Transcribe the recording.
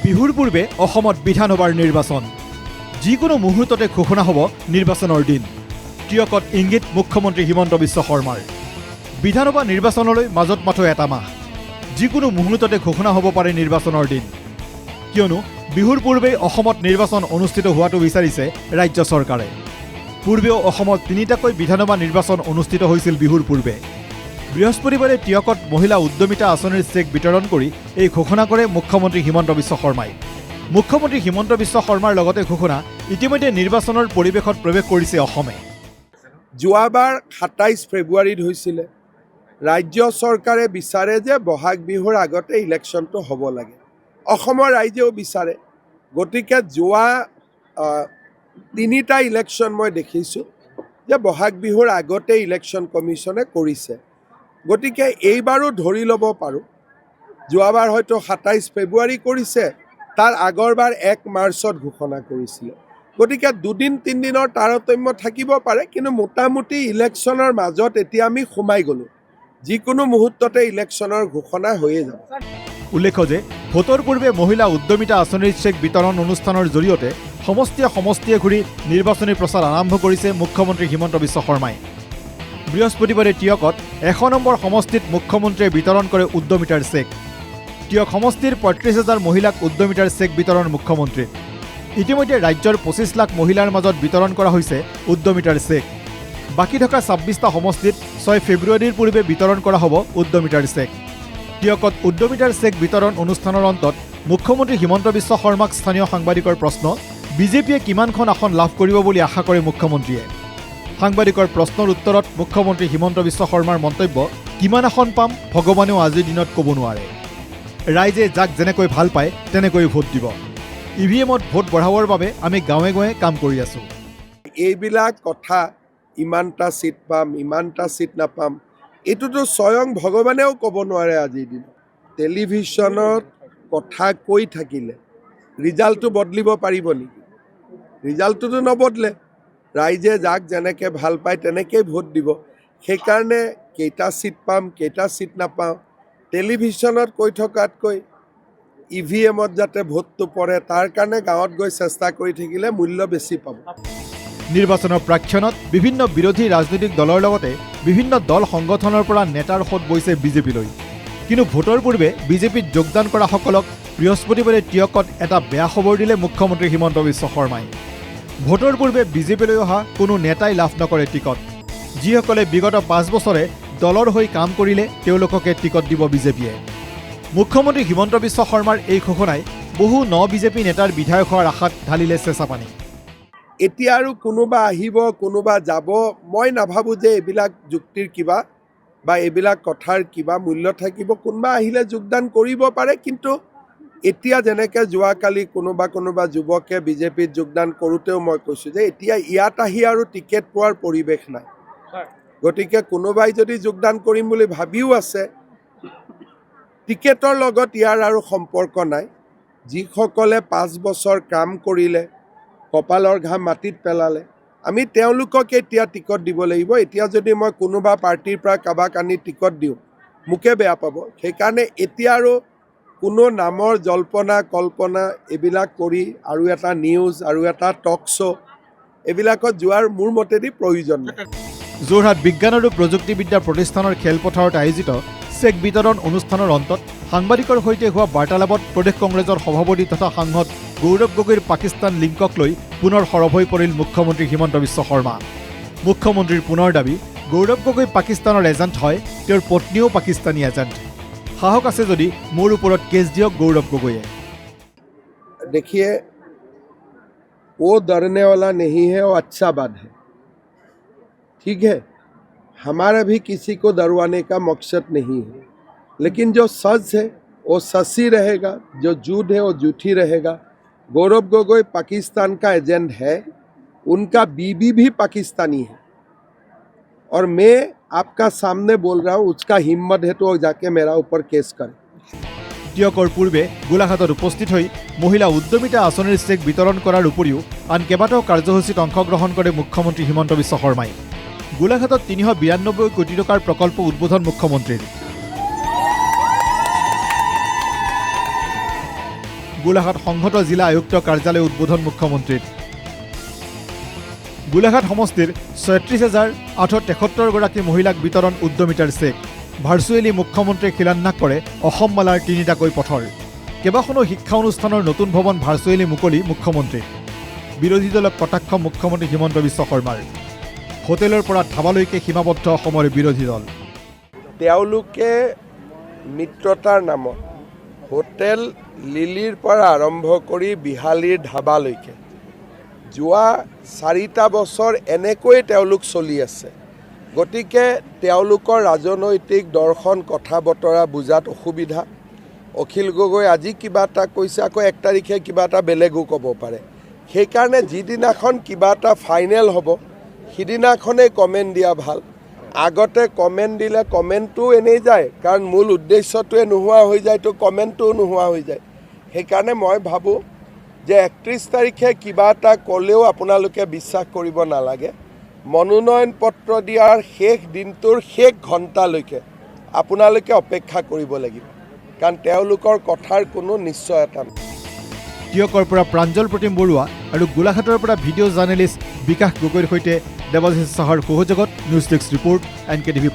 বিহুৰ পূৰ্বে অসমত বিধানসভাৰ নিৰ্বাচন যিকোনো মুহূৰ্ততে ঘোষণা হ'ব নিৰ্বাচনৰ দিন টিয়কত ইংগিত মুখ্যমন্ত্ৰী হিমন্ত বিশ্ব শৰ্মাৰ বিধানসভা নিৰ্বাচনলৈ মাজত মাথো এটা মাহ যিকোনো মুহূৰ্ততে ঘোষণা হ'ব পাৰে নিৰ্বাচনৰ দিন কিয়নো বিহুৰ পূৰ্বে অসমত নিৰ্বাচন অনুষ্ঠিত হোৱাটো বিচাৰিছে ৰাজ্য চৰকাৰে পূৰ্বেও অসমত তিনিটাকৈ বিধানসভা নিৰ্বাচন অনুষ্ঠিত হৈছিল বিহুৰ পূৰ্বে বৃহস্পতিবাৰে টিয়কত মহিলা উদ্যমিতা আঁচনিৰ চেক বিতৰণ কৰি এই ঘোষণা কৰে মুখ্যমন্ত্ৰী হিমন্ত বিশ্ব শৰ্মাই মুখ্যমন্ত্ৰী হিমন্ত বিশ্ব শৰ্মাৰ লগতে ঘোষণা ইতিমধ্যে নিৰ্বাচনৰ পৰিৱেশত প্ৰৱেশ কৰিছে অসমে যোৱাবাৰ ২৭ ফেব্ৰুৱাৰীত হৈছিল ৰাজ্য চৰকাৰে বিচাৰে যে বহাগ বিহুৰ আগতে ইলেকশ্যনটো হ'ব লাগে অসমৰ ৰাইজেও বিচাৰে গতিকে যোৱা তিনিটা ইলেকশ্যন মই দেখিছোঁ যে বহাগ বিহুৰ আগতে ইলেকশ্যন কমিশ্যনে কৰিছে গতিকে এইবাৰো ধৰি ল'ব পাৰোঁ যোৱাবাৰ হয়তো ২৭ ফেব্ৰুৱাৰী কৰিছে তাৰ আগৰবাৰ ১ মাৰ্চত ঘোষণা কৰিছিলে গতিকে দুদিন তিনিদিনৰ তাৰতম্য থাকিব পাৰে কিন্তু মোটামুটি ইলেকশ্যনৰ মাজত এতিয়া আমি সোমাই গ'লোঁ যিকোনো মুহূৰ্ততে ইলেকশ্যনৰ ঘোষণা হৈয়ে যাব উল্লেখ্য যে ভোটৰ পূৰ্বে মহিলা উদ্যমিতা আঁচনিৰ চেক বিতৰণ অনুষ্ঠানৰ জৰিয়তে সমষ্টিয়ে ঘূৰি নিৰ্বাচনী প্ৰচাৰ আৰম্ভ কৰিছে মুখ্যমন্ত্ৰী হিমন্ত বিশ্ব শৰ্মাই বৃহস্পতিবাৰে টিয়কত ১০০ নম্বৰ সমষ্টিত মুখ্যমন্ত্ৰীয়ে বিতৰণ কৰে উদ্যমিতাৰ চেক টিয়ক সমষ্টিৰ ৩৫,০০০ মহিলাক উদ্যমিতাৰ চেক বিতৰণ মুখ্যমন্ত্ৰীৰ ইতিমধ্যে ৰাজ্যৰ ২৫ লাখ মহিলাৰ মাজত বিতৰণ কৰা হৈছে উদ্যমিতাৰ চেক বাকী থকা ২৬টা সমষ্টিত ৬ ফেব্ৰুৱাৰীৰ পূৰ্বে বিতৰণ কৰা হ'ব উদ্যমিতাৰ চেক টিয়কত উদ্যমিতাৰ চেক বিতৰণ অনুষ্ঠানৰ অন্তত মুখ্যমন্ত্ৰী হিমন্ত বিশ্ব শৰ্মাক স্থানীয় সাংবাদিকৰ প্ৰশ্ন বিজেপিয়ে কিমানখন আসন লাভ কৰিব বুলি আশা কৰে মুখ্যমন্ত্ৰীয়ে সাংবাদিকৰ প্ৰশ্নৰ উত্তৰত মুখ্যমন্ত্ৰী হিমন্ত বিশ্ব শৰ্মাৰ মন্তব্য কিমান আসন পাম ভগৱানেও আজিৰ দিনত ক'ব নোৱাৰে ৰাইজে যাক যেনেকৈ ভাল পায় তেনেকৈ ভোট দিব ইভিএমত ভোট বঢ়াবৰ বাবে আমি গাঁৱে গাঁৱে কাম কৰি আছোঁ এইবিলাক কথা ইমানটা চিট পাম ইমানটা চিট নাপাম এইটোতো স্বয়ং ভগৱানেও ক'ব নোৱাৰে আজিৰ দিনত টেলিভিশ্যনত কথা কৈ থাকিলে ৰিজাল্টটো বদলিব পাৰিব নেকি ৰিজাল্টটোতো নবদলে ৰাইজে যাক যেনেকৈ ভাল পায় তেনেকেই ভোট দিব সেইকাৰণে কেইটা চিট পাম কেইটা চিট নাপাওঁ টেলিভিশ্যনত কৈ থকাতকৈ ইভিএমত যাতে ভোটটো পৰে তাৰ কাৰণে গাঁৱত গৈ চেষ্টা কৰি থাকিলে মূল্য বেছি পাব নিৰ্বাচনৰ প্ৰাক্ষণত বিভিন্ন বিৰোধী ৰাজনৈতিক দলৰ লগতে বিভিন্ন দল সংগঠনৰ পৰা নেতাৰ সোঁত বৈছে বিজেপিলৈ কিন্তু ভোটৰ পূৰ্বে বিজেপিত যোগদান কৰাসকলক বৃহস্পতিবাৰে টিয়কত এটা বেয়া খবৰ দিলে মুখ্যমন্ত্ৰী হিমন্ত বিশ্ব শৰ্মাই ভোটৰ পূৰ্বে বিজেপিলৈ অহা কোনো নেতাই লাভ নকৰে টিকট যিসকলে বিগত ৫ বছৰে দলৰ হৈ কাম কৰিলে তেওঁলোককে টিকট দিব বিজেপিয়ে মুখ্যমন্ত্ৰী হিমন্ত বিশ্ব শৰ্মাৰ এই ঘোষণাই বহু বিজেপি নেতাৰ বিধায়ক হোৱাৰ আশাত ঢালিলে চেঁচা পানী এতিয়া আৰু কোনোবা আহিব কোনোবা যাব মই নাভাবোঁ যে এইবিলাক যুক্তিৰ কিবা বা এইবিলাক কথাৰ কিবা মূল্য থাকিব কোনোবা আহিলে যোগদান কৰিব পাৰে কিন্তু এতিয়া যেনেকৈ যোৱাকালি কোনোবা যুৱকে বিজেপিত যোগদান কৰোঁতেও মই কৈছোঁ যে এতিয়া ইয়াত আহি আৰু টিকেট পোৱাৰ পৰিৱেশ নাই গতিকে কোনোবাই যদি যোগদান কৰিম বুলি ভাবিও আছে টিকেটৰ লগত ইয়াৰ আৰু সম্পৰ্ক নাই যিসকলে ৫ বছৰ কাম কৰিলে কপালৰ ঘাম মাটিত পেলালে আমি তেওঁলোককে এতিয়া টিকট দিব লাগিব এতিয়া যদি মই কোনোবা পাৰ্টিৰ পৰা কাবাক আনি টিকট দিওঁ মোকে বেয়া পাব সেইকাৰণে এতিয়া আৰু কোনো নামৰ জল্পনা কল্পনা এইবিলাক কৰি আৰু এটা নিউজ আৰু এটা টক শ্ব' এইবিলাকত যোৱাৰ মোৰ মতেদি প্ৰয়োজন নাই যোৰহাট বিজ্ঞান আৰু প্ৰযুক্তিবিদ্যা প্ৰতিষ্ঠানৰ খেলপথাৰত আয়োজিত চেক বিতৰণ অনুষ্ঠানৰ অন্তত সাংবাদিকৰ সৈতে হোৱা বাৰ্তালাপত প্ৰদেশ কংগ্ৰেছৰ সভাপতি তথা সাংসদ গৌৰৱ গগৈৰ পাকিস্তান লিংকক লৈ পুনৰ সৰব হৈ পৰিল মুখ্যমন্ত্ৰী হিমন্ত বিশ্ব শৰ্মা মুখ্যমন্ত্ৰীৰ পুনৰ দাবী গৌৰৱ গগৈ পাকিস্তানৰ এজেণ্ট হয় তেওঁৰ পত্নীও পাকিস্তানী এজেণ্ট সাহস আছে যদি মোৰ ওপৰত কেছ দিয়ক গৌৰৱ গগৈয়ে देखिए वो डरने वाला नहीं है वो अच्छा बात है ठीक है हमारा भी किसी को डरवाने का मकसद नहीं है लेकिन जो सच है वो सच ही रहेगा जो झूठ है वो झूठी रहेगा गौरव गोगोई पाकिस्तान का एजेंट है उनका बीवी भी पाकिस्तानी है और मैं आपका सामने बोल रहा हूँ उसका हिम्मत है तो जाके मेरा ऊपर केस करे টিয়কৰ পূৰ্বে গোলাঘাটত উপস্থিত হৈ মহিলা উদ্যমিতা আঁচনিৰ চেক বিতৰণ কৰাৰ উপৰিও আন কেইবাটাও কাৰ্যসূচীত অংশগ্ৰহণ কৰে মুখ্যমন্ত্ৰী হিমন্ত বিশ্ব শৰ্মাই গোলাঘাটত ৩৯২ কোটি টকাৰ প্ৰকল্প উদ্বোধন মুখ্যমন্ত্ৰীৰ গোলাঘাট সংহত জিলা আয়ুক্ত কাৰ্যালয় উদ্বোধন মুখ্যমন্ত্ৰীৰ গোলাঘাট সমষ্টিৰ ৩৬,৮৭৩গৰাকী মহিলাক বিতৰণ উদ্যমিতাৰ চেক ভাৰ্চুৱেলি মুখ্যমন্ত্ৰীয়ে শিলান্যাস কৰে অসম মালাৰ ৩টাকৈ পথৰ কেইবাখনো শিক্ষা অনুষ্ঠানৰ নতুন ভৱন ভাৰ্চুৱেলি মুকলি মুখ্যমন্ত্ৰী বিৰোধী দলক কটাক্ষ মুখ্যমন্ত্ৰী হিমন্ত বিশ্ব শৰ্মাৰ হোটেলৰ পৰা ধাবালৈকে সীমাবদ্ধ অসমৰ বিৰোধী দল তেওঁলোকে মিত্ৰতাৰ নামত হোটেল লিলিৰ পৰা আৰম্ভ কৰি বিহালীৰ ধাবালৈকে যোৱা 4টা বছৰ এনেকৈ তেওঁলোক চলি আছে গতিকে তেওঁলোকৰ ৰাজনৈতিক দৰ্শন কথা বতৰা বুজাত অসুবিধা অখিল গগৈ আজি কিবা এটা কৈছে আকৌ 1 তাৰিখে কিবা এটা বেলেগো ক'ব পাৰে সেইকাৰণে যিদিনাখন কিবা এটা ফাইনেল হ'ব সিদিনাখনেই কমেণ্ট দিয়া ভাল আগতে কমেণ্ট দিলে কমেণ্টটো এনেই যায় কাৰণ মূল উদ্দেশ্যটোৱে নোহোৱা হৈ যায় তো কমেণ্টটোও নোহোৱা হৈ যায় সেইকাৰণে মই ভাবোঁ যে 31 তাৰিখে কিবা এটা ক'লেও আপোনালোকে বিশ্বাস কৰিব নালাগে মনোনয়ন পত্ৰ দিয়াৰ শেষ দিনটোৰ শেষ ঘণ্টালৈকে আপোনালোকে অপেক্ষা কৰিব লাগিব কাৰণ তেওঁলোকৰ কথাৰ কোনো নিশ্চয়তা নাই টিয়কৰ পৰা প্ৰাঞ্জল প্ৰতিম বৰুৱা আৰু গোলাঘাটৰ পৰা ভিডিঅ' জাৰ্নেলিষ্ট বিকাশ গগৈৰ সৈতে দেৱাশিষ চাহাৰ সহযোগত নিউজ ডেস্ক ৰিপৰ্ট NKTV+।